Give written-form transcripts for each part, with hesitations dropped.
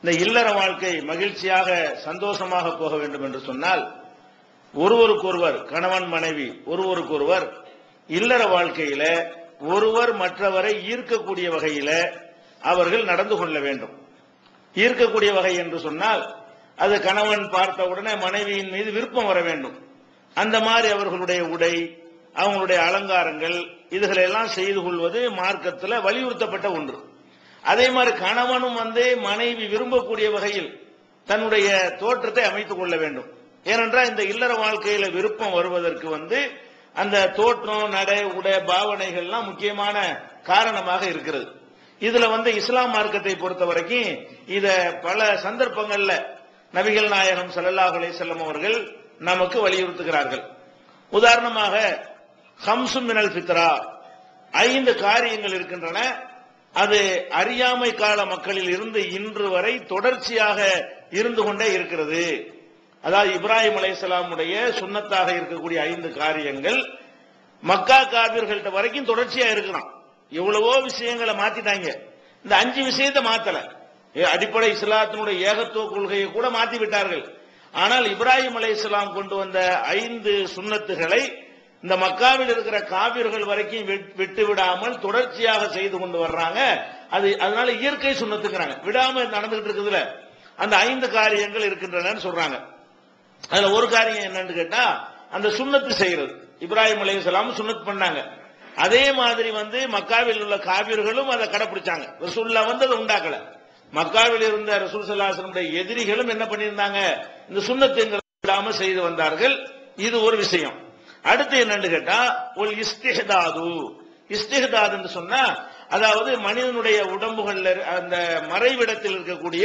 இந்த இல்லற வாழ்க்கை மகிழ்ச்சியாக சந்தோஷமாக போக வேண்டும் என்று சொன்னால் ஒருவருக்கொருவர் கணவன் மனைவி ஒருவருக்கொருவர் இல்லற வாழ்க்கையில ஒருவர் மற்றவரை ஈர்க்கக்கூடிய வகையில அவர்கள் நடந்து கொள்ள வேண்டும். ஈர்க்கக்கூடிய வகை என்று சொன்னால் அது கணவன் பார்த்த உடனே மனைவியின் மீது விருப்பம் வர வேண்டும். அந்த மாதிரி அவர்களுடைய உடை, அவங்களுடைய அலங்காரங்கள், இதுகளெல்லாம் செய்து கொள்வது மார்க்கத்தில் வலியுறுத்தப்பட்ட ஒன்று. அதே மாதிரி கணவனும் மனைவி விரும்பக்கூடிய வகையில் தன்னுடைய தோற்றத்தை அமைத்துக் கொள்ள வேண்டும். ஏனென்றால் இந்த இல்லற வாழ்க்கையில விருப்பம் வருவதற்கு அந்த தோற்றம், நடை, உடை, பாவனைகள்லாம் முக்கியமான காரணமாக இருக்கிறது. இதுல இஸ்லாம் மார்க்கத்தை பொறுத்த வரைக்கும் இத பல சந்தர்ப்பங்கள்ல நபிகள் நாயகம் ஸல்லல்லாஹு அலைஹி வஸல்லம் அவர்கள் நமக்கு வலியுறுத்துகிறார்கள். உதாரணமாக ஹம்சு மினல் ஃபித்ரா, 5 காரியங்கள் இருக்கின்றன. அது அறியாமை கால மக்களில் இருந்து இன்று வரை தொடர்ச்சியாக இருந்து கொண்டே இருக்கிறது. அதாவது இப்ராஹிம் அலைஹிஸ்ஸலாமுடைய சுன்னத்தாக இருக்கக்கூடிய 5 காரியங்கள் மக்கா காபிர்கள்ட்ட வரைக்கும் தொடர்ச்சியா இருக்கிறான். எவ்வளவோ விஷயங்களை மாத்திட்டாங்க, இந்த 5 விஷயத்தை மாத்தல. அடிப்படை இஸ்லாத்தினுடைய ஏகத்துவ கொள்கையை கூட மாத்தி விட்டார்கள். ஆனால் இப்ராஹிம் அலைஹிஸ்ஸலாம் கொண்டு வந்த 5 சுன்னத்துகளை இந்த மக்காவில் இருக்கிற காபிர்கள் வரைக்கும் விட்டு விடாமல் தொடர்ச்சியாக செய்து கொண்டு வர்றாங்க. அதனால இயற்கை சுன்னத்துங்கிறாங்க. விடாம நடந்துகிட்டு இருக்குதுல, அந்த 5 காரியங்கள் இருக்கின்றன சொல்றாங்க. அதுல ஒரு காரியம் என்னன்னு கேட்டா அந்த சுன்னத்து செய்யறது. இப்ராஹிம் அலைஹிஸ்ஸலாம் சுன்னத் பண்ணாங்க. அதே மாதிரி மக்காவில் உள்ள காபிர்களும் அதை கடைபிடிச்சாங்க. ரசூலுல்லாஹ் அதை உண்டாக்கல. மக்காவில் இருந்த ரசூல் ஸல்லல்லாஹு அலைஹி வஸல்லம் எதிரிகளும் என்ன பண்ணியிருந்தாங்க, இந்த சுன்னத்துங்களை விடாம செய்து வந்தார்கள். இது ஒரு விஷயம். அடுத்து என்னன்னு கேட்டா ஒரு இஸ்திஹ்தாது என்று சொன்னா, அதாவது மனிதனுடைய உடம்புகள்ல அந்த மறைவிடத்தில் இருக்கக்கூடிய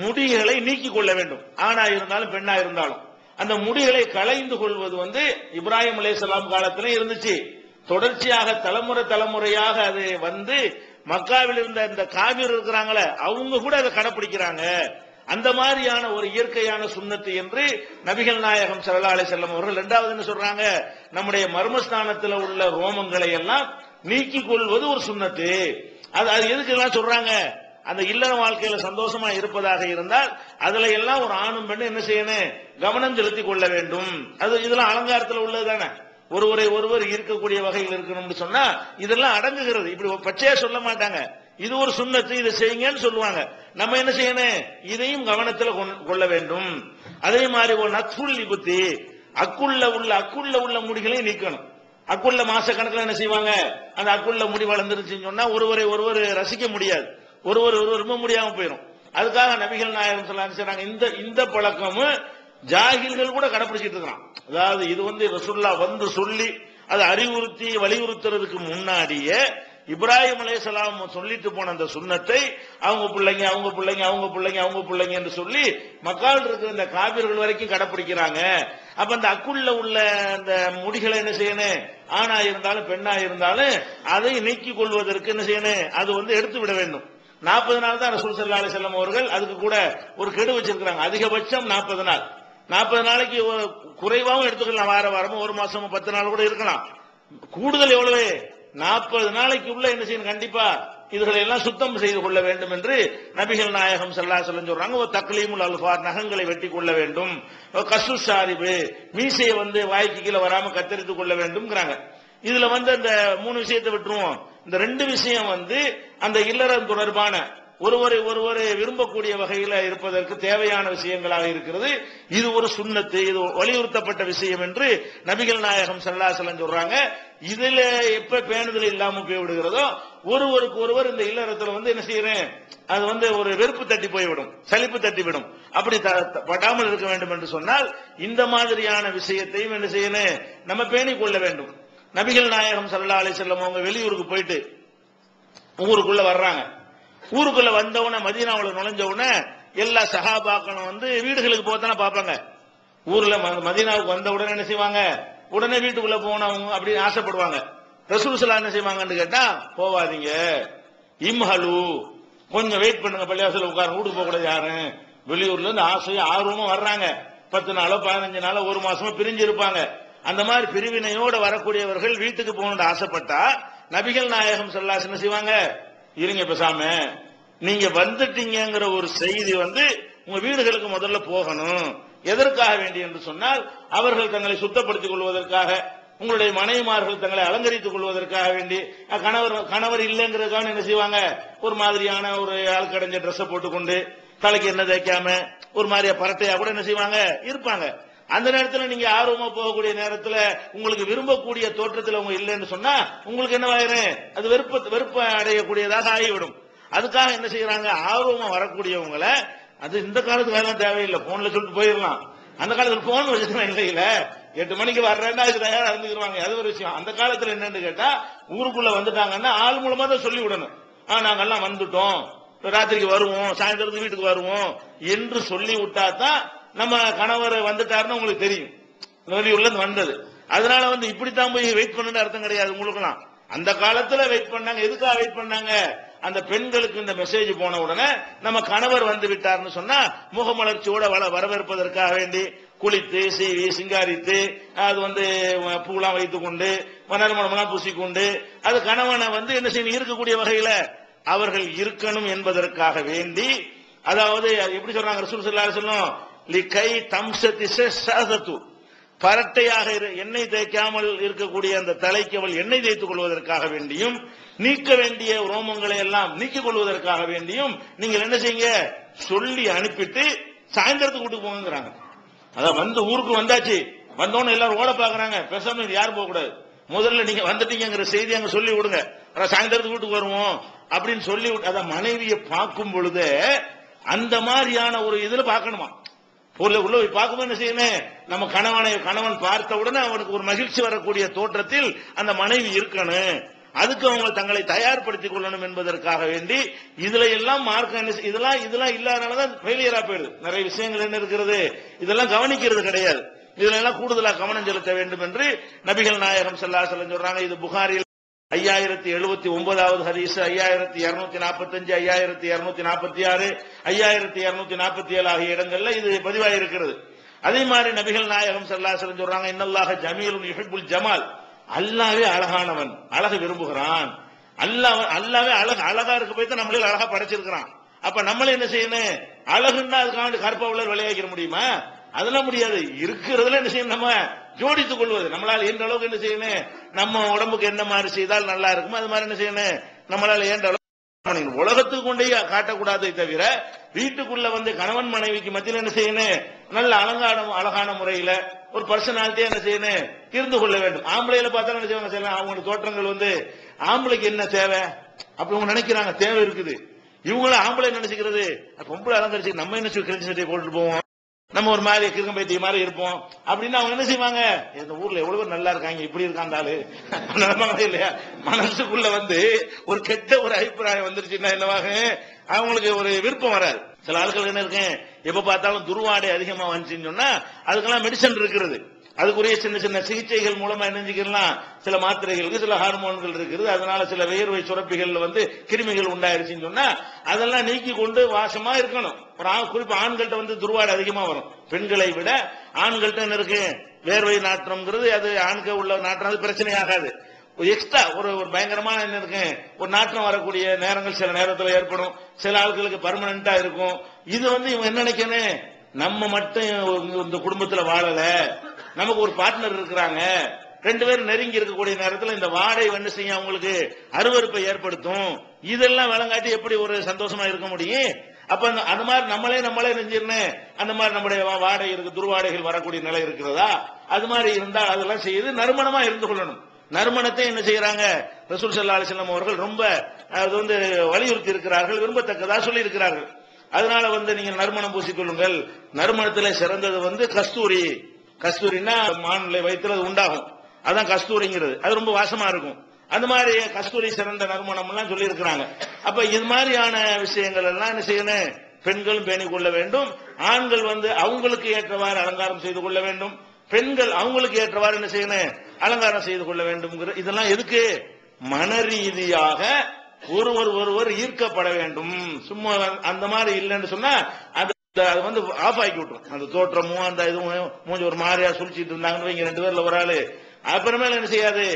முடிகளை நீக்கிக் கொள்ள வேண்டும். ஆணா இருந்தாலும் பெண்ணா இருந்தாலும் அந்த முடிகளை களைந்து கொள்வது இப்ராஹிம் அலைஹிஸ்ஸலாம் காலத்திலே இருந்துச்சு. தொடர்ச்சியாக தலைமுறையாக அது மக்காவில் இருந்த இந்த காபிர் இருக்கிறாங்களே அவங்க கூட அதை கடைபிடிக்கிறாங்க. அந்த மாதிரியான ஒரு இயற்கையான சுன்னத்து என்று நபிகள் நாயகம் ஸல்லல்லாஹு அலைஹி வஸல்லம் அவர்கள் இரண்டாவது என்ன சொல்றாங்க, நம்முடைய மர்மஸ்தானத்தில் உள்ள ரோமங்களை எல்லாம் நீக்கிக் கொள்வது ஒரு சுன்னத்து. அது எதுக்கு எல்லாம் சொல்றாங்க, அந்த இல்லற வாழ்க்கையில சந்தோஷமா இருப்பதாக இருந்தால் அதுல எல்லாம் ஒரு ஆணும் பெண்ணும் என்ன செய்யணும், கவனம் செலுத்திக் கொள்ள வேண்டும். அது இதெல்லாம் அலங்காரத்தில் உள்ளது தானே. ஒருவர் இருக்கக்கூடிய வகையில் இருக்கணும்னு சொன்னா இதெல்லாம் அடங்குகிறது. இப்படி பச்சையா சொல்ல மாட்டாங்க, இது ஒரு சுன்னத்து, இதை செய்யுங்கன்னு சொல்லுவாங்க. நம்ம என்ன செய்யணும், இதையும் கவனத்தில் கொள்ள வேண்டும். அதே மாதிரி ஒரு நத்ஃபுல் லிபுத்தி, அக்குள்ள உள்ள முடிகளை நீக்கணும். அக்குள்ள மாசக்கணக்கில் என்ன செய்வாங்க, அந்த அக்குள்ள முடி வளர்ந்துருச்சுன்னு சொன்னா ஒருவர் ரசிக்க முடியாது, ஒருவர் ரொம்ப முடியாம போயிடும். அதுக்காக நபிகள் நாயகம் ஸல்லல்லாஹு அலைஹி வஸல்லம் இந்த பழக்கமும் ஜாகில்கள் கூட கடைபிடிச்சிட்டு இருக்கிறான். அதாவது இது ரசூலுல்லாஹ் சொல்லி அதை அறிவுறுத்தி வலியுறுத்துறதுக்கு முன்னாடியே இப்ராஹிம் அலைஹிஸ்ஸலாம் சொல்லிட்டு போன அந்த சுன்னத்தை அவங்க பிள்ளைங்க என்று சொல்லி மக்கால் இருக்கிற இந்த காபிர்கள் வரைக்கும் கடைபிடிக்கிறாங்க. அப்ப அந்த அக்குள்ள உள்ள அந்த முடிகளை என்ன செய்யணும், ஆணா இருந்தாலும் பெண்ணா இருந்தாலும் அதை நீக்கிக் கொள்வதற்கு என்ன செய்யணும், அது எடுத்து விட வேண்டும். 40 நாள் தான் ரசூல் ஸல்லல்லாஹு அலைஹி வஸல்லம் அவர்கள் அதுக்கு கூட ஒரு கெடு வச்சிருக்கிறாங்க. அதிகபட்சம் 40 நாள். 40 நாளைக்கு குறைவாகவும் எடுத்துக்கலாம், வாரமும் 1 மாசமும் 10 நாள் கூட இருக்கலாம். கூடுதல் எவ்வளவு, 40 நாளைக்கு உள்ள என்ன செய்யணும், கண்டிப்பா இதுகளை எல்லாம் சுத்தம் செய்து கொள்ள வேண்டும் என்று நபிகள் நாயகம் ஸல்லல்லாஹு அலைஹி வஸல்லம் சொல்றாங்க. ஒரு தக்லீமுல் அல்ஃபார், நகங்களை வெட்டி கொள்ள வேண்டும். கஸ்ஸு ஷாரிபு, மீசையை வாய்க்கு கீழே வராம கத்தரித்துக் கொள்ள வேண்டும்ங்கிறாங்க. இதுல அந்த 3 விஷயத்தை விட்டுருவோம். இந்த 2 விஷயம் அந்த இல்லறம் தொடர்பான ஒருவரை விரும்பக்கூடிய வகையில் இருப்பதற்கு தேவையான விஷயங்களாக இருக்கிறது. இது ஒரு சுன்னத்து, இது வலியுறுத்தப்பட்ட விஷயம் என்று நபிகள் நாயகம் ஸல்லல்லாஹு அலைஹி வஸல்லம் சொல்றாங்க. இதுல எப்ப பேணுதல் இல்லாம போய்விடுகிறதோ ஒருவர் இந்த இல்லறத்துல என்ன செய்யறேன், அது ஒரு வெறுப்பு தட்டி போய்விடும், சலிப்பு தட்டிவிடும். அப்படி படாமல் இருக்க வேண்டும் என்று சொன்னால் இந்த மாதிரியான விஷயத்தையும் என்ன செய்யணும், நம்ம பேணிக் கொள்ள வேண்டும். நபிகள் நாயகம் ஸல்லல்லாஹு அலைஹி வஸல்லம் அவங்க வெளியூருக்கு போயிட்டு ஊருக்குள்ள வர்றாங்க. ஊருக்குள்ள வந்தவுடனே மதீனாவுல நுழைஞ்சவுடனே எல்லா சஹாபாக்களும் வீடுகளுக்கு போத்தானே பார்ப்பாங்க. ஊர்ல மதீனாவுக்கு வந்த உடனே என்ன செய்வாங்க, உடனே வீட்டுக்குள்ள போனவங்க அப்படி ஆசைப்படுவாங்க. ரசூல் ஸல்லல்லாஹு என்ன செய்வாங்கன்னு கேட்டா, போவாதீங்க, இம்ஹலு, கொஞ்சம் வெயிட் பண்ணுங்க, பள்ளிவாசல்ல உட்கார, வீட்டுக்கு போக கூடாது யாரும். வெளியூர்ல இருந்து ஆசையா ஆர்வமா வர்றாங்க. 10 நாளோ 15 நாளோ 1 மாசமோ பிரிஞ்சு இருப்பாங்க. அந்த மாதிரி பிரிவினையோட வரக்கூடியவர்கள் வீட்டுக்கு போகணும்னு ஆசைப்பட்டா நபிகள் நாயகம் ஸல்லல்லாஹு அலைஹி வஸல்லம் என்ன செய்வாங்க, இருங்க பேசாம நீங்க வந்துட்டீங்கிற ஒரு செய்தி வந்து உங்க வீடுகளுக்கு முதல்ல போகணும். எதற்காக வேண்டி என்று சொன்னால், அவர்கள் தங்களை சுத்தப்படுத்திக் கொள்வதற்காக, உங்களுடைய மனைவிமார்கள் தங்களை அலங்கரித்துக் கொள்வதற்காக வேண்டி, கணவர் இல்லைங்கிறதுக்காக என்ன செய்வாங்க, ஒரு மாதிரியான ஒரு ஆள்கடைஞ்ச ட்ரெஸ் போட்டுக்கொண்டு தலைக்கு என்ன தேய்க்காம ஒரு மாதிரியா பரட்டையா கூட என்ன செய்வாங்க இருப்பாங்க. அந்த நேரத்தில் நீங்க ஆர்வமா போகக்கூடிய நேரத்தில் உங்களுக்கு விரும்பக்கூடிய தோற்றத்தில் உங்க இல்லைன்னு சொன்னா உங்களுக்கு என்னவாயிரும், அது வெறுப்பு அடையக்கூடியதாக ஆகிவிடும். அதுக்காக என்ன செய்யறாங்க, ஆர்வமா வரக்கூடியவங்களை, அது இந்த காலத்துக்கு வேலை தேவையில்லை, போன்ல சொல்லிட்டு போயிடலாம். அந்த காலத்துல போன் வச்சுக்கலாம் இல்லையில, 8 மணிக்கு வர்றேன்னா அதுக்கு தயாரா இருந்துருவாங்க. அது ஒரு விஷயம். அந்த காலத்துல என்னன்னு கேட்டா, ஊருக்குள்ள வந்துட்டாங்கன்னா ஆள் மூலமா தான் சொல்லி விடணும். நாங்கெல்லாம் வந்துட்டோம், ராத்திரிக்கு வருவோம், சாயந்தரத்துக்கு வீட்டுக்கு வருவோம் என்று சொல்லி விட்டா தான் நம்ம கணவர் வந்துட்டாருன்னு உங்களுக்கு தெரியும், வெளியூர்ல இருந்து வந்தது. அதனால வந்து இப்படித்தான் போய் வெயிட் பண்ணு அர்த்தம் கிடையாது உங்களுக்குலாம். அந்த காலத்துல வெயிட் பண்ணாங்க. எதுக்காக வெயிட் பண்ணாங்க, அந்த பெண்களுக்கு இந்த மெசேஜ் போன உடனே நம்ம கணவர் வந்து விட்டார்னு சொன்னா முகமலர்ச்சியோட வரவேற்பதற்காக வேண்டி குளித்து சீவி சிங்காரித்து, அது வந்து பூலாம் வைத்துக் கொண்டு மணலாம் பூசிக்கொண்டு, அது கணவனை வந்து என்ன செய்யணும், இருக்கக்கூடிய வகையில அவர்கள் இருக்கணும் என்பதற்காக வேண்டி, அதாவது எப்படி சொல்றாங்க ரசூல் ஸல்லல்லாஹு அலைஹி வஸல்லம், லிகை தம்சதி ஸஹதது, பரட்டையாக எண்ணெய் தேய்க்காமல் இருக்கக்கூடிய அந்த தலைக்கு அவள் எண்ணெய் தேய்த்துக் கொள்வதற்காக வேண்டியும், நீக்க வேண்டிய ரோமங்களை எல்லாம் நீக்கிக் கொள்வதற்காக வேண்டியும் நீங்கள் என்ன செய்யுங்க, சொல்லி அனுப்பிட்டு சாயந்தரத்துக்கு கூட்டு போங்கிறாங்க. அதான் வந்து ஊருக்கு வந்தாச்சு, வந்தோன்னு எல்லாரும் ஓட பாக்குறாங்க, பேசாம யாரும் போக கூடாது, முதல்ல நீங்க வந்துட்டீங்கிற செய்தி அங்க சொல்லி விடுங்க, சாயந்தரத்துக்கு வீட்டுக்கு வருவோம் அப்படின்னு சொல்லி விட்டு, அத மனைவியை பார்க்கும் பொழுது அந்த மாதிரியான ஒரு இதுல பார்க்கணுமா, உள்ள போய் பார்க்கும்போது என்ன செய்யணும், நம்ம கணவன் பார்த்த உடனே அவனுக்கு ஒரு மகிழ்ச்சி வரக்கூடிய தோற்றத்தில் அந்த மனைவி இருக்கணும். அதுக்கு அவங்க தங்களை தயார்படுத்திக் கொள்ளணும் என்பதற்காக வேண்டி இதுல எல்லாம் மார்க்க இதெல்லாம் இல்லாதனாலதான் ஃபெயிலியரா போயிடுது. நிறைய விஷயங்கள் என்ன இருக்கிறது, இதெல்லாம் கவனிக்கிறது கிடையாது. இதுல எல்லாம் கூடுதலா கவனம் செலுத்த வேண்டும் என்று நபிகள் நாயகம் ஸல்லல்லாஹு அலைஹி வஸல்லம் சொல்றாங்க. இது புகாரில் 5079வது ஹதீஸ், 5245, 5246, 5247 ஆகிய இடங்கள்ல இது பதிவாயிருக்கிறது. அதே மாதிரி நபிகள் நாயகம் ஸல்லல்லாஹு அலைஹி வஸல்லம் சொல்றாங்க, இன்னல்லாஹ ஜமீலுன் யுஹிப்புல் ஜமால், அல்லாஹ்வே அழகானவன், அழகு விரும்புகிறான். அல்லாஹ்வே அழகா இருக்க போய் தான் நம்மளே அழகா படைச்சிருக்கிறான். அப்ப நம்மளே என்ன செய்யணும், அழகுன்னா அதுக்காக கற்பவளர் விளையாக்கிற முடியுமா, அதெல்லாம் முடியாது. இருக்கிறதுல என்ன செய்யணும், நம்ம ஜோடித்துக் கொள்வது. நம்மளால எந்த அளவுக்கு என்ன செய்யணும், நம்ம உடம்புக்கு என்ன மாதிரி செய்தால் நல்லா இருக்குமோ அது மாதிரி என்ன செய்யணும், நம்மளால ஏன்ற அளவுக்கு உலகத்துக்கு கொண்டே காட்டக்கூடாதே தவிர, வீட்டுக்குள்ள வந்து கணவன் மனைவிக்கு மத்தியில் என்ன செய்யணும், நல்ல அழகான முறையில ஒரு பர்சனாலிட்டியா என்ன செய்யணும், இருந்து கொள்ள வேண்டும். ஆம்பளையில பார்த்தா என்ன செய்வாங்க, அவங்க தோற்றங்கள் வந்து ஆம்பளைக்கு என்ன தேவை அப்படி அவங்க நினைக்கிறாங்க, தேவை இருக்குது. இவங்களும் ஆம்பளை நினைச்சுக்கிறது, பொம்பளை அலங்கரிச்சு நம்ம என்ன கிழிஞ்ச சட்டையை போட்டுட்டு போவோம், நம்ம ஒரு மாதிரி கிருக்கம்பைத்திய மாதிரி இருப்போம் அப்படின்னு அவங்க என்ன செய்வாங்க, இந்த ஊர்ல எவ்வளவு பேர் நல்லா இருக்காங்க, இப்படி இருக்காண்டாலு இல்லையா, மனசுக்குள்ள வந்து ஒரு கெட்ட ஒரு அபிப்பிராயம் வந்துருச்சுன்னா என்னவாக, அவங்களுக்கு ஒரு விருப்பம் வராது. சில ஆட்கள் என்ன இருக்கு, எப்ப பார்த்தாலும் துர்வாடை அதிகமா வந்துச்சுன்னு சொன்னா அதுக்கெல்லாம் மெடிசன் இருக்கிறது, அதுக்குரிய சின்ன சின்ன சிகிச்சைகள் மூலமா என்னஞ்சிக்கலாம், சில மாத்திரைகளுக்கு சில ஹார்மோன்கள் இருக்குது, அதனால சில வேர்வை சுரப்பிகள் வந்து கிருமிகள் உண்டாயிருச்சுன்னு சொன்னா அதெல்லாம் நீக்கி கொண்டு வாசமா இருக்கணும். குறிப்பா ஆண்கள்ட்ட வந்து துர்வாடை அதிகமா வரும், பெண்களை விட ஆண்கள்ட்ட என்ன இருக்கு, வேர்வை நாற்றம்ங்கிறது அது ஆண்க உள்ள நாற்றம், அது பிரச்சனை ஆகாது. எக்ஸ்ட்ரா ஒரு பயங்கரமான என்ன இருக்கு, ஒரு நாற்றம் வரக்கூடிய நேரங்கள் சில நேரத்தில் ஏற்படும், சில ஆட்களுக்கு பர்மனண்டா இருக்கும். இது வந்து இவங்க என்ன நினைக்கணும், நம்ம மட்டும் இந்த குடும்பத்துல வாழல, நமக்கு ஒரு பார்ட்னர் இருக்கிறாங்க, 2 பேரும் நெருங்கி இருக்கக்கூடிய நேரத்தில் இந்த வாடை வந்து செய்ய அவங்களுக்கு அருவருப்பை ஏற்படுத்தும். இதெல்லாம் விளங்காட்டி எப்படி ஒரு சந்தோஷமா இருக்க முடியும்? அப்ப அந்த மாதிரி நம்மளே நெஞ்சிருந்தேன், அந்த மாதிரி நம்முடைய வாடகை இருக்கு, துர்வாடைகள் வரக்கூடிய நிலை இருக்கிறதா, அது மாதிரி இருந்தால் அதெல்லாம் செய்து நறுமணமா இருந்து கொள்ளணும். நறுமணத்தை என்ன செய்யறாங்க, ரசூல் ஸல்லல்லாஹு அலைஹி வஸல்லம் அவர்கள் ரொம்ப அது வந்து வலியுறுத்தி இருக்கிறார்கள், விரும்பத்தக்கதா சொல்லி இருக்கிறார்கள். அதனால வந்து நீங்க நறுமணம் பூசிக்கொள்ளுங்கள். நறுமணத்துல சிறந்தது வந்து கஸ்தூரினா மான்களை வயிற்றுல அது உண்டாகும், அதான் கஸ்தூரிங்கிறது, அது ரொம்ப வாசமா இருக்கும். அந்த மாதிரி கஸ்தூரி சிறந்த நறுமணம் எல்லாம் சொல்லி இருக்கிறாங்க. அப்ப இது மாதிரியான விஷயங்கள் எல்லாம் என்ன செய்யணும், பெண்களும் பேணிக் கொள்ள வேண்டும். ஆண்கள் வந்து அவங்களுக்கு ஏற்றவாறு அலங்காரம் செய்து கொள்ள வேண்டும், பெண்கள் அவங்களுக்கு ஏற்றவாறு என்ன செய்யணும், அலங்காரம் செய்து கொள்ள வேண்டும். இதெல்லாம் எதுக்கு, மன ரீதியாக ஒருவர் ஈர்க்கப்பட வேண்டும். சும்மா அந்த மாதிரி இல்லைன்னு சொன்னா அது வந்து ஆஃப் ஆக்கி விட்டுரும். அந்த தோற்றமும் அந்த இதுவும் மூஞ்சி ஒரு மாதிரியா சுழிச்சிட்டு இருந்தாங்கன்னு 2 பேர்ல ஒரு ஆளு, அப்புறமேல என்ன செய்யாது,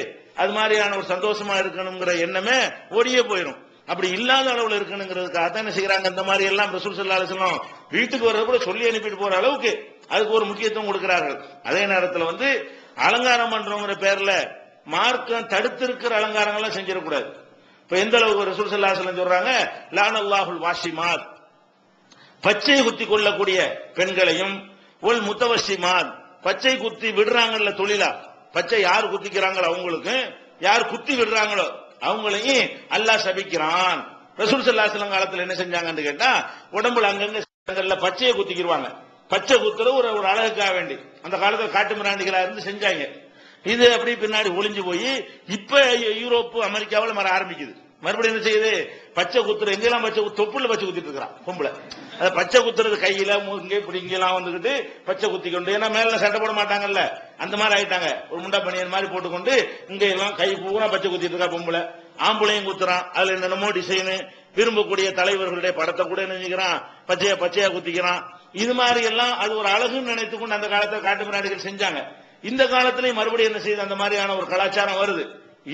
அது மாதிரியான ஒரு சந்தோஷமா இருக்கணுங்கிற எண்ணமே ஓடியே போயிடும். அப்படி இல்லாத அளவுல இருக்கணுங்கிறதுக்காக தான் என்ன செய்யறாங்க, இந்த மாதிரி எல்லாம் ரசூல் ஸல்லல்லாஹு அலைஹி வஸல்லம் வீட்டுக்கு வர்றது கூட சொல்லி அனுப்பிட்டு போற அளவுக்கு அதுக்கு ஒரு முக்கியத்துவம் கொடுக்கிறார்கள். அதே நேரத்தில் வந்து அலங்காரம் பண்றவங்கிற பேர்ல மார்க்கம் தடுத்திருக்கிற அலங்காரங்கள்லாம் செஞ்சிடக்கூடாது. இப்ப எந்த அளவுக்கு ரசூல் ஸல்லல்லாஹு அலைஹி வஸல்லம் சொல்றாங்க, லானல்லாஹுல் வாஷிமாத், பச்சை குத்தி கொள்ளக்கூடிய பெண்களையும், ஒல் முத்தவஷிமாத், பச்சை குத்தி விடுறாங்கல்ல தொழிலா, பச்சை யார் குத்திக்கிறாங்களோ அவங்களுக்கு, யார் குத்தி விடுறாங்களோ அவங்களையும் அல்லாஹ் சபிக்கிறான். ரசூல் ஸல்லல்லாஹு அலைஹி வஸல்லம் காலத்துல என்ன செஞ்சாங்கன்னு கேட்டா, உடம்புல அங்கங்க பச்சையை குத்திக்கிடுவாங்க. பச்சை குத்துறது ஒரு அழகுக்காக வேண்டி அந்த காலத்துல காட்டு மிராண்டிகளா இருந்து செஞ்சாங்க. இது அப்படி பின்னாடி ஒளிஞ்சு போய் இப்ப யூரோப்பு அமெரிக்காவில் மர ஆரம்பிக்குது. மறுபடியும் என்ன செய்யுது, பச்சை குத்துறது எங்கெல்லாம் பச்சை தொப்புல பச்சை குத்திட்டு இருக்கிறான் பொம்பளை. அதை பச்சை குத்துறது கையில இங்கே இப்படி இங்கெல்லாம் வந்துகிட்டு பச்சை குத்திக்கொண்டு, ஏன்னா மேல சட்டை போட மாட்டாங்கல்ல, அந்த மாதிரி ஆயிட்டாங்க. ஒரு முண்டா பனியன் மாதிரி போட்டுக்கொண்டு இங்க எல்லாம் கை பூரா பச்சை குத்திட்டு இருக்கா பொம்பளை. ஆம்பளையும் குத்துறான், அதுல என்னென்னமோ டிசைனு, விரும்பக்கூடிய தலைவர்களுடைய படத்தை கூட நினைக்கிறான், பச்சையா குத்திக்கிறான். இது மாதிரி எல்லாம் அது ஒரு அழகுன்னு நினைத்துக்கொண்டு அந்த காலத்தில் காட்டு மிராண்டிகள் செஞ்சாங்க. இந்த காலத்திலேயும் மறுபடியும் என்ன செய்யுது, அந்த மாதிரியான ஒரு கலாச்சாரம் வருது.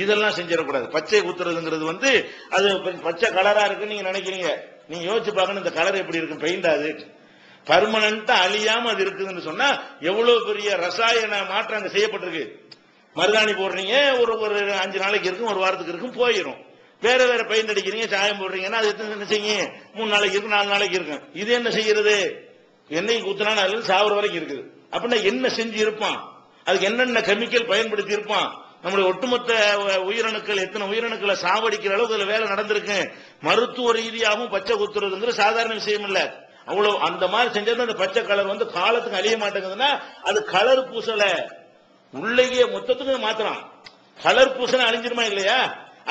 இதெல்லாம் செஞ்சிடக்கூடாது. பச்சை குத்துறதுங்கிறது வந்து அது பச்சை கலரா இருக்குன்னு நீங்க நினைக்கிறீங்க, நீங்க யோசிச்சு பார்க்கணும் இந்த கலர் எப்படி இருக்கு. பெயிண்ட் அது பர்மனண்டா அழியாம அது இருக்குதுன்னு சொன்னா எவ்வளவு பெரிய ரசாயன மாற்றம் அங்க செய்யப்பட்டிருக்கு. மருதாணி போடுறீங்க, ஒரு 5 நாளைக்கு இருக்கும், ஒரு வாரத்துக்கு இருக்கும், போயிடும். வேற பெயிண்ட் அடிக்கிறீங்க, சாயம் போடுறீங்கன்னா அது என்ன செய்யும், 3 நாளைக்கு இருக்கும், 4 நாளைக்கு இருக்கும். இது என்ன செய்யறது, எண்ணெய் குத்துனா அதுல சாவர வரைக்கும் இருக்குது. அப்படின்னா என்ன செஞ்சு இருப்பான், அதுக்கு என்னென்ன கெமிக்கல் பயன்படுத்தி இருப்பான். நம்முடைய ஒட்டுமொத்த உயிரணுக்கள், எத்தனை உயிரணுக்களை சாவடிக்கிற அளவுக்கு அதுல வேலை நடந்திருக்கு. மருத்துவ ரீதியாகவும் பச்சை குத்துறதுங்கிற சாதாரண விஷயம் இல்ல. அவ்வளவு அந்த மாதிரி செஞ்சது அந்த பச்சை கலர் வந்து காலத்துக்கு அழிய மாட்டேங்குதுன்னா அது கலர் பூசல, உள்ளேயே மொத்தத்துக்கு மாத்திரம் கலர் பூசல அழிஞ்சிருமா இல்லையா.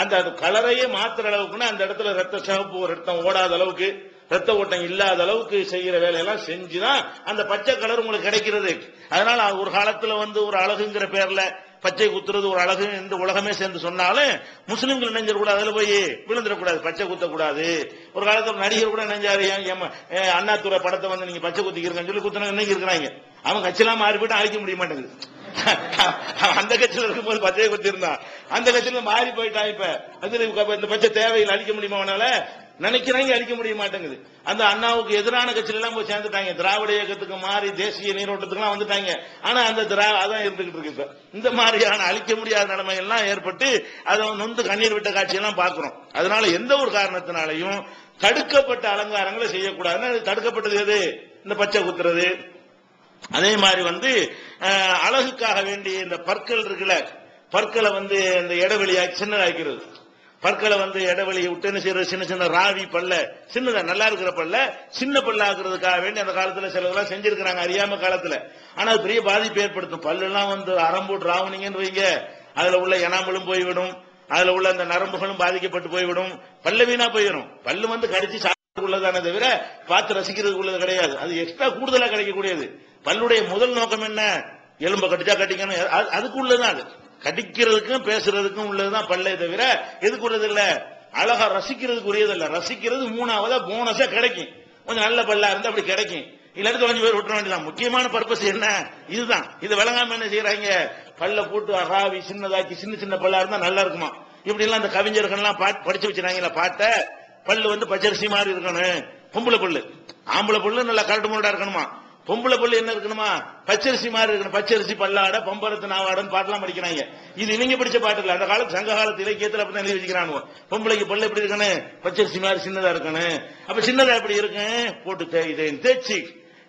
அந்த கலரையே மாத்திர அளவுக்குன்னா அந்த இடத்துல ரத்த சிவப்பு, ரத்தம் ஓடாத அளவுக்கு, ரத்த ஓட்டம் இல்லாத அளவுக்கு செய்யற வேலையெல்லாம் செஞ்சுதான் அந்த பச்சை கலர் உங்களுக்கு கிடைக்கிறது. அதனால ஒரு காலத்துல வந்து ஒரு அழகுங்கிற பேர்ல பச்சை குத்துறது ஒரு அழகு இந்த உலகமே சேர்ந்து சொன்னாலும் முஸ்லிம்கள் நினைஞ்சிடக்கூடாது, அதுல போய் விழுந்துடக்கூடாது, பச்சை குத்தக்கூடாது. ஒரு காலத்துல நடிகர் கூட நினைஞ்சாரு, அண்ணாதுரை படத்தை வந்து நீங்க பச்சை குத்திக்கிறீங்கன்னு சொல்லி குத்தின இன்னைக்கு இருக்கிறாங்க. அவன் கட்சியெல்லாம் மாறி போயிட்டு அழிக்க முடிய மாட்டேங்குது. அந்த கட்சியில இருக்கும்போது பச்சையை குத்தி இருந்தான், அந்த கட்சியில மாறி போயிட்டான். இப்ப இந்த பச்சை தேவையில் அழிக்க முடியுமா அவனால, நினைக்கிறாங்க, அழிக்க முடிய மாட்டேங்குது. அந்த அண்ணாவுக்கு எதிரான கட்சியில எல்லாம் போய் சேர்ந்துட்டாங்க, திராவிட இயக்கத்துக்கு மாறி தேசிய நீரோட்டத்துக்கு எல்லாம் வந்துட்டாங்க. ஆனா அந்த அதான் இருந்துகிட்டு இருக்கு. இப்ப இந்த மாதிரியான அழிக்க முடியாத நிலைமை எல்லாம் ஏற்பட்டு அதை நொந்து கண்ணீர் விட்ட காட்சியெல்லாம் பார்க்கிறோம். அதனால எந்த ஒரு காரணத்தினாலையும் தடுக்கப்பட்ட அலங்காரங்களை செய்யக்கூடாதுன்னு, தடுக்கப்பட்டது எது, இந்த பச்சை குத்துறது. அதே மாதிரி வந்து அழகுக்காக வேண்டிய இந்த பற்கள் இருக்குல்ல, பற்களை வந்து இந்த இடைவெளியாக்கி சின்னதாக்கிறது. பற்களை வந்து இடைவெளியை விட்டு என்ன செய்யறது, சின்ன சின்ன ராவி பல்ல, சின்னதா நல்லா இருக்கிற பல்ல சின்ன பல்ல ஆக்குறதுக்காக வேண்டி அந்த காலத்துல சிலதெல்லாம் செஞ்சிருக்கிறாங்க அறியாம காலத்துல. ஆனா அது பெரிய பாதிப்பு ஏற்படுத்தும். பல்லெல்லாம் வந்து அறம்போட்டு ராவணிங்கன்னு வைங்க, அதுல உள்ள எனாமலும் போய்விடும், அதுல உள்ள அந்த நரம்புகளும் பாதிக்கப்பட்டு போய்விடும், பல்ல வீணா போயிடும். பல்லு வந்து கடிச்சு உள்ளதானே தவிர பார்த்து ரசிக்கிறதுக்கு உள்ளது கிடையாது. அது எக்ஸ்ட்ரா கூடுதலா கிடைக்கக்கூடியது. பல்லுடைய முதல் நோக்கம் என்ன, எலும்ப கடிச்சா கட்டிக்கணும், அதுக்கு உள்ளதுதான். அது கடிக்கிறதுக்கும் பேசுறதுக்கும் உள்ளதுதான் பல்லே தவிர எதுக்கு உள்ளது இல்ல, அழகா ரசிக்கிறதுக்கு உரியது இல்ல. ரசிக்கிறது 3ஆவதா போனஸா கிடைக்கும், கொஞ்சம் நல்ல பல்லா இருந்தா அப்படி கிடைக்கும், இல்லாட்டி தொலைஞ்சு பேர் விட்டுற வேண்டியதான். முக்கியமான பர்பஸ் என்ன, இதுதான். இது விளங்காம என்ன செய்யறாங்க, பல்ல போட்டு அகாவி சின்னதாக்கி சின்ன சின்ன பல்லா இருந்தா நல்லா இருக்குமா. இப்படி எல்லாம் அந்த கவிஞர்கள்லாம் படிச்சு வச்சிருக்காங்களா பாட்ட, பல்லு வந்து பச்சரிசி மாதிரி இருக்கணும், பொம்பளை பல்லு. ஆம்பளை பல்லு நல்லா கரட்டு முரடா இருக்கணுமா, பொம்பளை பல்லு என்ன இருக்கணுமா, பச்சரிசி மாதிரி இருக்கணும். பச்சரிசி பல்லாட பம்பரத்து நாவாடன்னு பாட்டெல்லாம் படிக்கிறாங்க. இது இவங்க படிச்ச பாட்டு இல்ல, அந்த காலத்து சங்க காலத்து இலக்கியத்தில் அப்படி எழுதி வச்சுக்கிறாங்க. பொம்பளைக்கு பல்லு எப்படி இருக்கணும், பச்சரிசி மாதிரி சின்னதா இருக்கணும். அப்ப சின்னதா எப்படி இருக்கு, போட்டு இதை தேய்ச்சி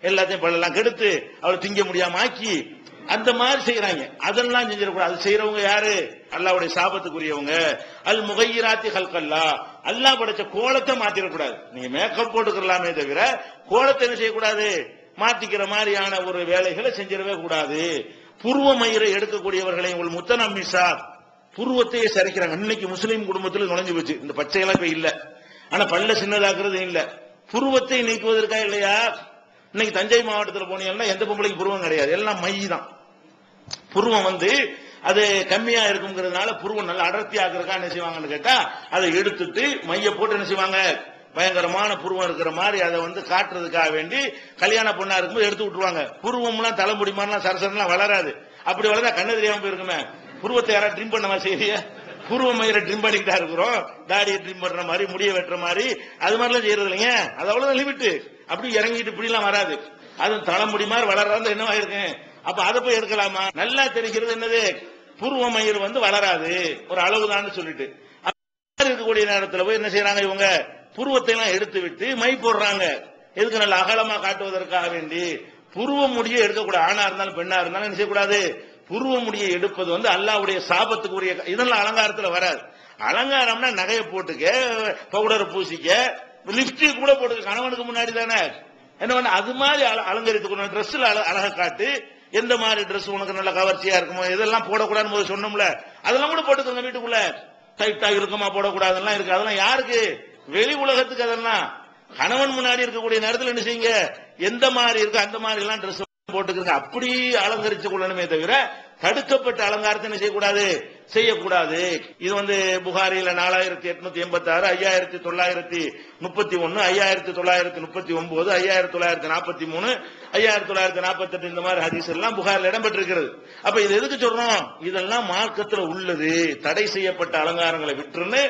எல்லாத்தையும் பல்லெல்லாம் கெடுத்து அவளை திங்க முடியாம ஆக்கி அந்த மாதிரி செய்யறாங்க. அதெல்லாம் செஞ்சிடக்கூடாது. அது செய்யறவங்க யாரு, அல்லாஹ்வுடைய சாபத்துக்குரியவங்க. அல் முகையிராத்தி ஹல்கல்லா, அல்லாஹ் படைச்ச கோலத்தை மாத்திரக்கூடாது. நீங்க மேக்கப் போட்டுக்கலாமே தவிர கோலத்தை என்ன செய்யக்கூடாது, மாத்திக்கிற மாதிரியான ஒரு வேலைகளை செஞ்சிடவே கூடாது. புருவ மயிரை எடுக்கக்கூடியவர்களை உங்கள் முத்தநம்பிசா புருவத்தையே சரிக்கிறாங்க. இன்னைக்கு முஸ்லீம் குடும்பத்தில் நுழைஞ்சு போச்சு இந்த பச்சையெல்லாம் இப்ப இல்ல. ஆனா பல்ல சின்னதாக்குறது இல்ல, புருவத்தை நீக்குவதற்கா இல்லையா. இன்னைக்கு தஞ்சை மாவட்டத்தில் போனீங்கன்னா எந்த பொம்பளைக்கு புருவம் கிடையாது, எல்லாம் மை தான். புருவம் வந்து அது கம்மியா இருக்குங்கிறதுனால புருவம் நல்லா அடர்த்தி ஆக்குறதுக்கா என்ன செய்வாங்கன்னு கேட்டா, அதை எடுத்துட்டு மைய போட்டு என்ன செய்வாங்க, பயங்கரமான புருவம் இருக்கிற மாதிரி அதை வந்து காட்டுறதுக்காக வேண்டி கல்யாண பொண்ணா இருக்கும்போது எடுத்து விட்டுருவாங்க. புருவம்லாம் தலைமுடி மாதிரிலாம் சரசரம்லாம் வளராது. அப்படி வளர்ந்தா கண்ணு தெரியாம போயிருக்குமே. புருவத்தை யாராவது ட்ரிம் பண்ண செய்ய பூர்வ மயிரை ட்ரிம் பண்ணிக்கிட்டா இருக்கிறோம், தாடியை ட்ரிம் பண்ற மாதிரி, முடிய வெட்டுற மாதிரி, அது மாதிரிலாம் செய்யறது இல்லைங்க. அது அவ்வளவுதான் லிமிட். அப்படி இறங்கிட்டு இப்படி எல்லாம் வராது. அது தலைமுடி மாதிரி வளராது என்னவா இருக்கு. அப்ப அதை போய் எடுக்கலாமா? நல்லா தெரிகிறது என்னது, பூர்வ மயிர் வளராது, ஒரு அளவுதான் சொல்லிட்டு இருக்கக்கூடிய நேரத்தில் போய் என்ன செய்யறாங்க, இவங்க புருவத்தை எல்லாம் எடுத்து விட்டு மை போடுறாங்க. எதுக்கு? நல்ல அகலமா காட்டுவதற்காக வேண்டி. புருவ முடியை எடுக்கக்கூடாது. ஆணா இருந்தாலும் பெண்ணா இருந்தாலும் என்ன செய்யக்கூடாது, புருவ முடியை எடுப்பது அல்லாஹ்வுடைய சாபத்துக்குரிய. இதெல்லாம் அலங்காரத்தில் வராது. அலங்காரம்னா நகையை போட்டுக்க, பவுடரை பூசிக்க, லிப்ஸ்டிக் கூட போட்டுக்க. கணவனுக்கு முன்னாடி தானே என்ன பண்ண, அது மாதிரி அலங்கரித்துக்கணும். ட்ரெஸ்ல அழகா காட்டு. எந்த மாதிரி ட்ரெஸ் உனக்கு நல்ல கவர்ச்சியா இருக்குமோ இதெல்லாம் போடக்கூடாதுன்னு போது சொன்னோம்ல, அதெல்லாம் கூட போட்டுக்கோங்க. வீட்டுக்குள்ள டைட்டா இருக்குமா போடக்கூடாதுலாம் இருக்கு. அதெல்லாம் யாருக்கு? வெளி உலகத்துக்கு. அதெல்லாம் கணவன் முன்னாடி இருக்கக்கூடிய நேரத்தில் என்ன செய்யுங்க, எந்த மாதிரி இருக்கு அந்த மாதிரி எல்லாம் ட்ரெஸ் போட்டுக்கிறங்க. அப்படி அலங்கரிச்சு கொள்ளணுமே தவிர தடுக்கப்பட்ட அலங்காரத்தை என்ன செய்யக்கூடாது, செய்யக்கூடாது. இது புகாரில 4886, 5931, 5939, 5943, 5948 இந்த மாதிரி ஹதீஸ் எல்லாம் புகாரில் இடம்பெற்றிருக்கிறது. அப்ப இது எதுக்கு சொல்றோம்? இதெல்லாம் மார்க்கத்தில் உள்ளது. தடை செய்யப்பட்ட அலங்காரங்களை விட்டுருன்னு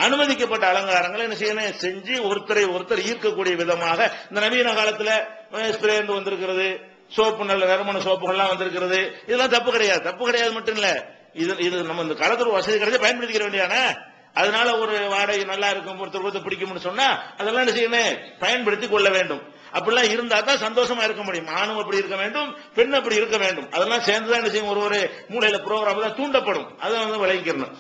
அனுமதிக்கப்பட்ட அலங்காரங்களை என்ன செய்யணும், செஞ்சு ஒருத்தரை ஒருத்தர் ஈர்க்கக்கூடிய விதமாக. இந்த நவீன காலத்துல ஸ்ப்ரே வந்திருக்கிறது, சோப்பு, நல்ல நறுமண சோப்புகள்லாம் வந்திருக்கிறது. இதெல்லாம் தப்பு கிடையாது. தப்பு கிடையாது மட்டும் இல்ல, இது நம்ம இந்த காலத்துல வசதி கிடைச்சா பயன்படுத்திக்க வேண்டியதானே. அதனால ஒரு வாடகை நல்லா இருக்கும், ஒருத்தர் பிடிக்கும்னு சொன்னா அதெல்லாம் என்ன செய்யணும், பயன்படுத்தி கொள்ள வேண்டும். அப்படிலாம் இருந்தா தான் சந்தோஷமா இருக்க முடியும். ஆணும் அப்படி இருக்க வேண்டும், பெண் அப்படி இருக்க வேண்டும். அதெல்லாம் சேர்ந்துதான் என்ன செய்யும், ஒரு மூலையில ப்ரோக்ராம் தான் தூண்டப்படும். அதை விளங்கிக்கணும்.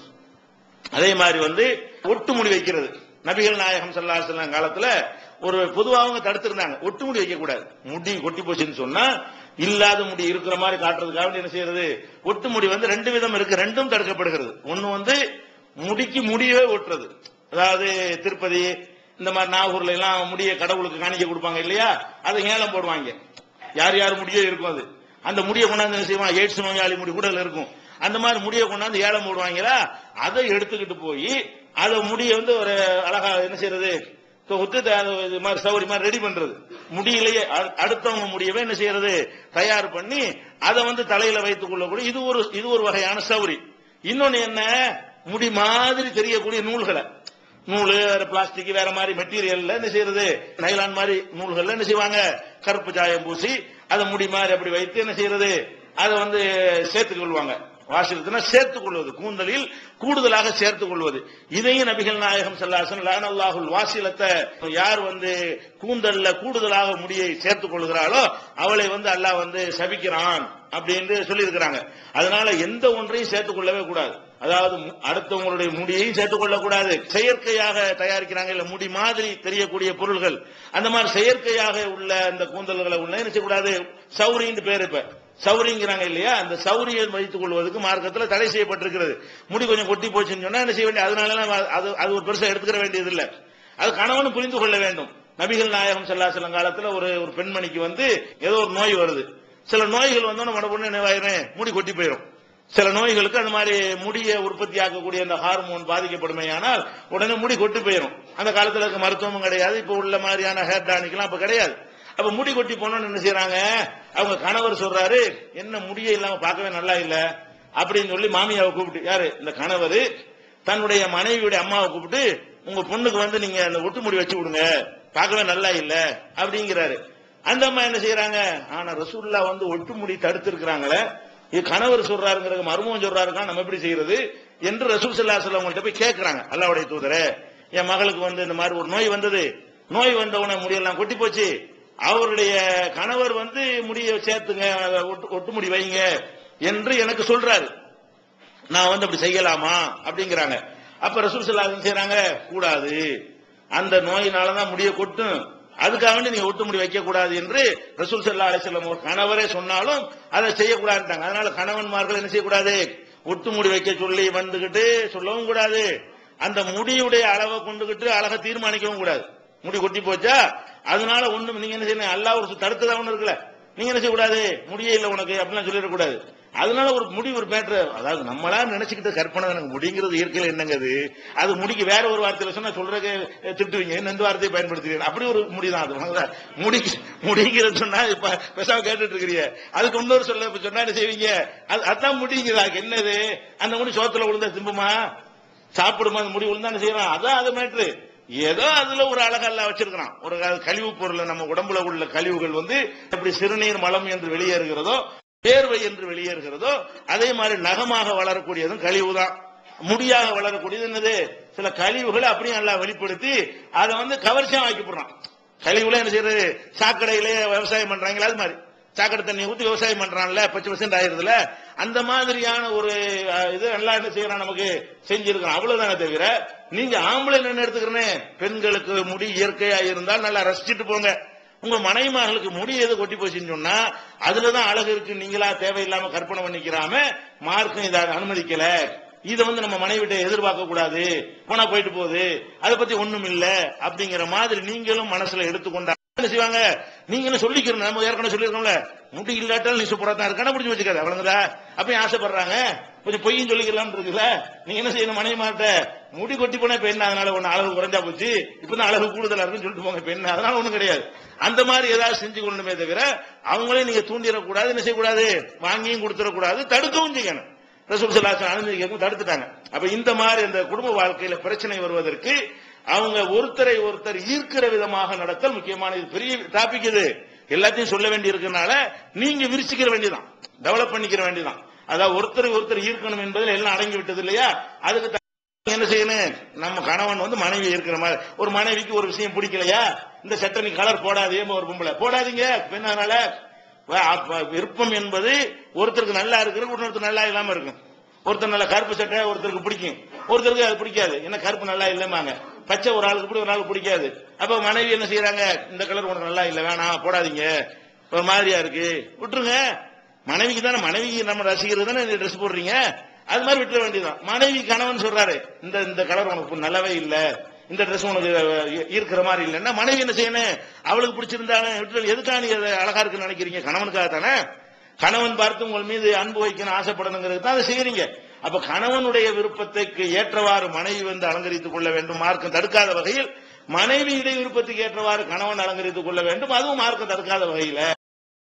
அதே மாதிரி ஒட்டு முடி வைக்கிறது. நபிகள் நாயகம் ஸல்லல்லாஹு அலைஹி வஸல்லம் காலத்துல ஒரு பொதுவாக தடுத்திருந்தாங்க, ஒட்டு முடி வைக்க கூடாது. முடி கொட்டி போச்சுன்னு சொன்னா இல்லாத முடி இருக்கிற மாதிரி காட்டுறதுக்காக என்ன செய்யறது, ஒட்டு முடி ரெண்டு விதம் இருக்கு, ரெண்டும் தடுக்கப்படுகிறது. ஒன்னு முடிக்கு முடியவே ஒட்டுறது. அதாவது திருப்பதி இந்த மாதிரி நாகூர்ல எல்லாம் முடிய கடவுளுக்கு காணிக்க கொடுப்பாங்க இல்லையா, அதை ஏலம் போடுவாங்க. யார் யார் முடியோ இருக்கும், அது அந்த முடியை கொண்டாந்து என்ன செய்வாங்க, எய்ட்ஸ் நோயாளி முடி கூட இருக்கும், அந்த மாதிரி முடியை கொண்டாந்து ஏலம் போடுவாங்களா, அதை எடுத்துக்கிட்டு போய் அதை முடிய ஒரு அழகா என்ன செய்யறது, இது மாதிரி சௌரி மாதிரி ரெடி பண்றது. முடியிலேயே அடுத்தவங்க முடியவே என்ன செய்யறது, தயார் பண்ணி அதை தலையில வைத்துக் கொள்ளக்கூடிய இது ஒரு வகையான சௌரி. இன்னொன்னு என்ன, முடி மாதிரி தெரியக்கூடிய நூல்களை, நூலு பிளாஸ்டிக் வேற மாதிரி மெட்டீரியல்ல என்ன செய்யறது, நைலான் மாதிரி நூல்கள்ல என்ன செய்வாங்க, கருப்பு சாயம் பூசி அதை முடி மாதிரி அப்படி வைத்து என்ன செய்யறது, அதை சேர்த்துக் கொள்வாங்க. வாசிலத்தினா சேர்த்துக் கொள்வது, கூந்தலில் கூடுதலாக சேர்த்துக் கொள்வது. இதையும் நபிகள் நாயகம் ஸல்லல்லாஹு அலைஹி வஸல்லம் லஅனல்லாஹுல் வாசிலத்தை, யார் கூந்தல்ல கூடுதலாக முடியை சேர்த்துக் கொள்கிறாளோ அவளை அல்லாஹ் சபிக்கிறான் அப்படின்னு சொல்லி இருக்கிறாங்க. அதனால எந்த ஒன்றையும் சேர்த்துக் கொள்ளவே கூடாது. அதாவது அடுத்தவங்களுடைய முடியையும் சேர்த்துக் கொள்ளக்கூடாது. செயற்கையாக தயாரிக்கிறாங்க இல்ல, முடி மாதிரி தெரியக்கூடிய பொருள்கள், அந்த மாதிரி செயற்கையாக உள்ள அந்த கூந்தல்களை உள்ள என்ன செய்யக்கூடாது, சௌரின்னு பேரு. இப்ப சௌரிங்கிறாங்க இல்லையா, அந்த சௌரியை வைத்துக் கொள்வதற்கு மார்க்கத்தில் தடை செய்யப்பட்டிருக்கிறது. முடி கொஞ்சம் கொட்டி போச்சுன்னு சொன்னா என்ன செய்ய வேண்டிய, அதனால அது ஒரு பெருசா எடுத்துக்கிற வேண்டியது இல்லை. அது கணவனும் புரிந்து கொள்ள வேண்டும். நபிகள் நாயகம் ஸல்லல்லாஹு அலைஹி வஸல்லம் காலத்துல ஒரு பெண்மணிக்கு ஏதோ ஒரு நோய் வருது. சில நோய்கள் உடனே என்ன முடி கொட்டி போயிடும். சில நோய்களுக்கு அந்த மாதிரி முடியை உற்பத்தி ஆக்கக்கூடிய அந்த ஹார்மோன் பாதிக்கப்படுமே, ஆனால் உடனே முடி கொட்டி போயிடும். அந்த காலத்துல இருக்க மருத்துவமும் கிடையாது, இப்ப உள்ள மாதிரியான ஹேர் டானிக் எல்லாம் அப்ப கிடையாது. அப்ப முடி கொட்டி போனோம்னு என்ன செய்யறாங்க, அவங்க கணவர் சொல்றாரு, என்ன முடியே இல்லாம பார்க்கவே நல்லா இல்ல அப்படின்னு சொல்லி மாமியாவை கூப்பிட்டு, யாரு இந்த கணவர் தன்னுடைய மனைவியுடைய அம்மாவை கூப்பிட்டு, உங்க பொண்ணுக்கு நீங்க அந்த ஒட்டு முடி வச்சு விடுங்க, பார்க்கவே நல்லா இல்ல அப்படிங்கிறாரு. அந்த அம்மா என்ன செய்யறாங்க, ஆனா ரசூலுல்லாஹ் ஒட்டு முடி தடுத்து இருக்கிறாங்களே, இது கணவர் சொல்றாருங்கிற மருமகன் சொல்றாருக்கா, நம்ம எப்படி செய்யறது என்று ரசூல் ஸல்லல்லாஹு அலைஹி வஸல்லம் போய் கேட்கிறாங்க. அல்லாஹ்வுடைய தூதரே, என் மகளுக்கு இந்த மாதிரி ஒரு நோய் வந்தது, நோய் வந்தவன முடியெல்லாம் கொட்டி போச்சு, அவருடைய கணவர் முடிய சேர்த்துங்க, ஒட்டு முடி வைங்க என்று எனக்கு சொல்றாரு, நான் அப்படி செய்யலாமா அப்படிங்கிறாங்க. அப்ப ரசூல் ஸல்லல்லாஹு அலைஹி வஸல்லம் செய்யறாங்க, கூடாது, அந்த நோயினாலதான் முடிய கொட்டும், அதுக்காக நீங்க ஒட்டு முடி வைக்க கூடாது என்று ரசூல் ஸல்லல்லாஹு அலைஹி வஸல்லம் ஒரு கணவரே சொன்னாலும் அதை செய்யக்கூடாதுட்டாங்க. அதனால கணவன்மார்கள் என்ன செய்யக்கூடாது, ஒட்டு முடி வைக்க சொல்லி சொல்லவும் கூடாது, அந்த முடியுடைய அளவை கொண்டுகிட்டு அழகா தீர்மானிக்கவும் கூடாது. முடி கொட்டி போச்சா அதனால ஒண்ணும் நீங்க என்ன செய்யணும், அல்லாஹ் ஒரு தடுத்ததா ஒண்ணு இருக்குல்ல, நீங்க என்ன செய்யக்கூடாது, முடியே இல்லை உனக்கு அப்படிலாம் சொல்லிடக்கூடாது. அதனால ஒரு முடி ஒரு மேட்ரு, அதாவது நம்மளா நினைச்சுக்கிட்ட கற்பனை எனக்கு முடிங்கிறது இயற்கையில என்னங்கிறது, அது முடிக்கு வேற ஒரு வார்த்தையில சொன்னா சொல்றதுக்கு திட்டுவீங்க, எந்த வார்த்தையை பயன்படுத்துவீங்க, அப்படி ஒரு முடிதான் அது. முடிங்கிறது சொன்னா இப்ப பெசாம கேட்டுட்டு இருக்கிறீங்க, அதுக்கு இன்னொரு சொல்ல சொன்னா என்ன செய்வீங்க, அதான் முடிங்கிறா என்னது, அந்த முடி சோத்துல விழுந்த திம்புமா, சாப்பிடும்போது முடி விழுந்தானே செய்யறான், அதான் அது மேட்ரு. ஏதோ அதுல ஒரு அழகெல்லாம் வச்சிருக்கிறான். ஒரு கழிவு பொருள், நம்ம உடம்புல உள்ள கழிவுகள் எப்படி சிறுநீர் மலம் என்று வெளியேறுகிறதோ, வேர்வை என்று வெளியேறுகிறதோ, அதே மாதிரி நகமாக வளரக்கூடியதும் கழிவுதான். முடியாக வளரக்கூடியது என்னது, சில கழிவுகளை அப்படியே நல்லா வெளிப்படுத்தி அதை கவர்ச்சியா ஆக்கி போடுறான். கழிவுல என்ன செய்யறது, சாக்கடையிலே விவசாயம் பண்றாங்களா, அது மாதிரி சாக்கடை தண்ணி ஊத்தி விவசாயம் பண்றான்ல, 10% ஆயிருதுல, அந்த மாதிரியான ஒரு இது எல்லாம் என்ன செய்யறான், நமக்கு செஞ்சிருக்கான். அவ்வளவுதானே தவிர, நீங்க ஆம்பளை என்ன எடுத்துக்கிறேன்னு, பெண்களுக்கு முடி இயற்கையா இருந்தால் நல்லா ரசிச்சுட்டு போங்க. உங்க மனைவிமார்களுக்கு முடி எது கொட்டி போச்சுன்னு சொன்னா அதுலதான் அழகு இருக்கு, நீங்களா தேவையில்லாம கற்பனை பண்ணிக்கிறாம மார்க்கம் இதை அனுமதிக்கல. இதை நம்ம மனைவிட்ட எதிர்பார்க்க கூடாது, போனா போயிட்டு போகுது, அதை பத்தி ஒண்ணும் இல்ல அப்படிங்கிற மாதிரி நீங்களும் மனசுல எடுத்துக்கொண்டா என்ன செய்வாங்க, நீங்க என்ன சொல்லிக்கிறோம், நம்ம ஏற்கனவே சொல்லிருக்கோம்ல, முடி இல்லாட்டாலும் நீ சூப்பரா தான் இருக்கான பிடிச்சி வச்சுக்காது அவ்வளவுதா. அப்பயும் ஆசைப்படுறாங்க, கொஞ்சம் பொய்யும் சொல்லிக்கலாம் இருக்குல்ல. நீங்க என்ன செய்யணும், மனைவி மாட்ட முடி கொட்டி போனா இப்ப என்ன, அதனால ஒண்ணு அழகு குறைஞ்சா போச்சு, இப்பதான் அழகு கூடுதலா இருக்குன்னு சொல்லிட்டு போங்க, இப்ப என்ன, அதனால ஒண்ணும் கிடையாது. அந்த மாதிரி ஏதாவது செஞ்சு கொள்ளணுமே தவிர அவங்களே நீங்க தூண்டிடக்கூடாது, என்ன செய்யக்கூடாது, வாங்கியும் கொடுத்துடக்கூடாது, தடுக்கவும் செய்யணும். ரசூல் ஸல்லல்லாஹு அலைஹி வஸல்லம் அனுமதி கேட்கும், தடுத்துட்டாங்க. அப்ப இந்த மாதிரி இந்த குடும்ப வாழ்க்கையில பிரச்சனை வருவதற்கு அவங்க ஒருத்தரை ஒருத்தர் ஈர்க்கிற விதமாக நடத்தல் முக்கியமான, இது பெரிய டாபிக். இது எல்லாத்தையும் சொல்ல வேண்டி இருக்கனால நீங்க விரிச்சிக்கிற வேண்டியதான், டெவலப் பண்ணிக்கிற வேண்டியதான். அதாவது ஒருத்தரை ஒருத்தர் ஈர்க்கணும் என்பதில் எல்லாம் அடங்கி விட்டது இல்லையா. அதுக்கு என்ன செய்யணும், நம்ம கணவன் மனைவி இருக்கிற மாதிரி, ஒரு மனைவிக்கு ஒரு விஷயம் பிடிக்கலையா, இந்த சட்டை நீ கலர் போடாதே, ஒரு பொம்பளை போடாதீங்க, பெண்ணால விருப்பம் என்பது ஒருத்தருக்கு நல்லா இருக்கிறது, ஒருத்தருக்கு நல்லா இல்லாம இருக்கும். ஒருத்தர் நல்ல கருப்பு சட்டை ஒருத்தருக்கு பிடிக்கும், ஒருத்தருக்கு அது பிடிக்காது. என்ன கருப்பு நல்லா இல்லமாங்க, பச்சை ஒரு ஆளுக்கு பிடி, ஒரு ஆளுக்கு பிடிக்காது. அப்ப மனைவி என்ன செய்யறாங்க, இந்த கலர் உனக்கு நல்லா இல்ல, வேணாம் போடாதீங்க, ஒரு மாதிரியா இருக்கு, விட்டுருங்க. மனைவிக்கு தானே, மனைவிக்கு நம்ம ரசிக்கிறது தானே இந்த ட்ரெஸ் போடுறீங்க, அது மாதிரி விட்டுற வேண்டியதான். மனைவி கணவன் சொல்றாரு, இந்த கலர் உனக்கு நல்லாவே இல்ல, இந்த ட்ரெஸ் உனக்கு ஈர்க்கிற மாதிரி இல்லைன்னா மனைவி என்ன செய்யணும், அவளுக்கு பிடிச்சிருந்தாலும் விட்டு, எதுக்காக நீ அழகா இருக்குன்னு நினைக்கிறீங்க, கணவனுக்காக தானே. கணவன் பார்த்து உங்கள் மீது அன்பு வைக்கணும், ஆசைப்படணுங்கிறது தான் அதை செய்யறீங்க. அப்ப கணவனுடைய விருப்பத்துக்கு ஏற்றவாறு மனைவி அலங்கரித்துக் கொள்ள வேண்டும், மார்க்கம் தடுக்காத வகையில். மனைவியுடைய விருப்பத்துக்கு ஏற்றவாறு கணவன் அலங்கரித்துக் கொள்ள வேண்டும், அதுவும் மார்க்கம் தடுக்காத வகையில.